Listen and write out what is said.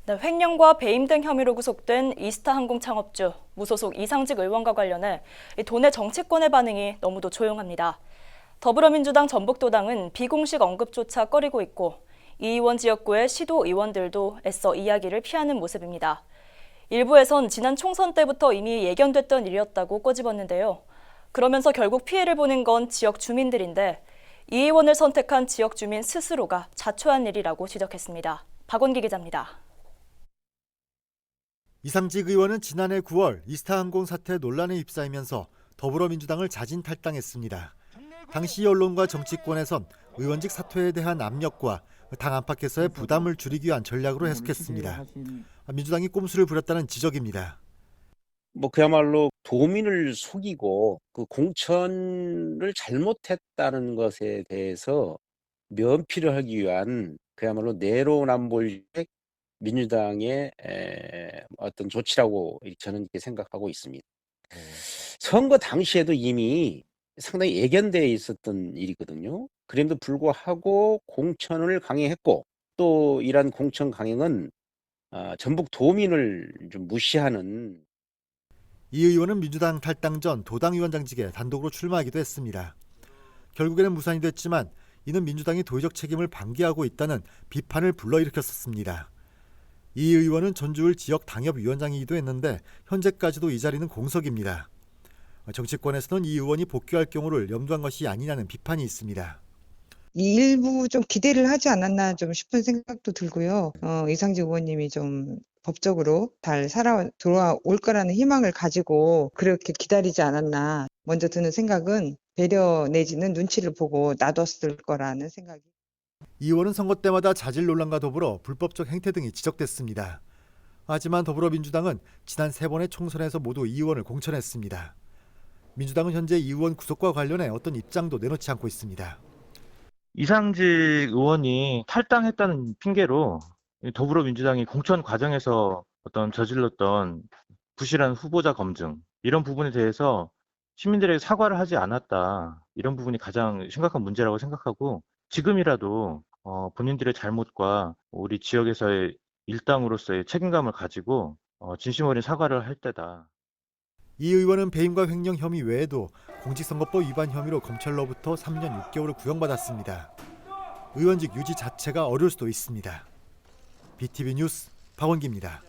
네, 횡령과 배임 등 혐의로 구속된 이스타항공 창업주 무소속 이상직 의원과 관련해 도내 정치권의 반응이 너무도 조용합니다. 더불어민주당 전북도당은 비공식 언급조차 꺼리고 있고 이 의원 지역구의 시도 의원들도 애써 이야기를 피하는 모습입니다. 일부에선 지난 총선 때부터 이미 예견됐던 일이었다고 꼬집었는데요. 그러면서 결국 피해를 보는 건 지역 주민들인데 이 의원을 선택한 지역 주민 스스로가 자초한 일이라고 지적했습니다. 박원기 기자입니다. 이상직 의원은 지난해 9월 이스타항공 사태 논란에 휩싸이면서 더불어민주당을 자진 탈당했습니다. 당시 언론과 정치권에선 의원직 사퇴에 대한 압력과 당 안팎에서의 부담을 줄이기 위한 전략으로 해석했습니다. 민주당이 꼼수를 부렸다는 지적입니다. 그야말로 도민을 속이고 그 공천을 잘못했다는 것에 대해서 면피를 하기 위한 그야말로 내로남불식 민주당의 어떤 조치라고 저는 이렇게 생각하고 있습니다. 선거 당시에도 이미 상당히 예견되어 있었던 일이거든요. 그럼에도 불구하고 공천을 강행했고 또 이러한 공천 강행은 전북 도민을 좀 무시하는. 이 의원은 민주당 탈당 전 도당위원장직에 단독으로 출마하기도 했습니다. 결국에는 무산이 됐지만 이는 민주당이 도의적 책임을 방기하고 있다는 비판을 불러일으켰었습니다. 이 의원은 전주을 지역 당협위원장이기도 했는데 현재까지도 이 자리는 공석입니다. 정치권에서는 이 의원이 복귀할 경우를 염두한 것이 아니냐는 비판이 있습니다. 이 일부 좀 기대를 하지 않았나 좀 싶은 생각도 들고요. 이상직 의원님이 좀 법적으로 잘 돌아올 거라는 희망을 가지고 그렇게 기다리지 않았나 먼저 드는 생각은 배려 내지는 눈치를 보고 놔뒀을 거라는 생각이. 이 의원은 선거 때마다 자질 논란과 더불어 불법적 행태 등이 지적됐습니다. 하지만 더불어민주당은 지난 3번의 총선에서 모두 이 의원을 공천했습니다. 민주당은 현재 이 의원 구속과 관련해 어떤 입장도 내놓지 않고 있습니다. 이상직 의원이 탈당했다는 핑계로 더불어민주당이 공천 과정에서 어떤 저질렀던 부실한 후보자 검증 이런 부분에 대해서 시민들에게 사과를 하지 않았다. 이런 부분이 가장 심각한 문제라고 생각하고 지금이라도 본인들의 잘못과 우리 지역에서의 일당으로서의 책임감을 가지고 진심 어린 사과를 할 때다. 이 의원은 배임과 횡령 혐의 외에도 공직선거법 위반 혐의로 검찰로부터 3년 6개월을 구형받았습니다. 의원직 유지 자체가 어려울 수도 있습니다. BTV 뉴스 박원기입니다.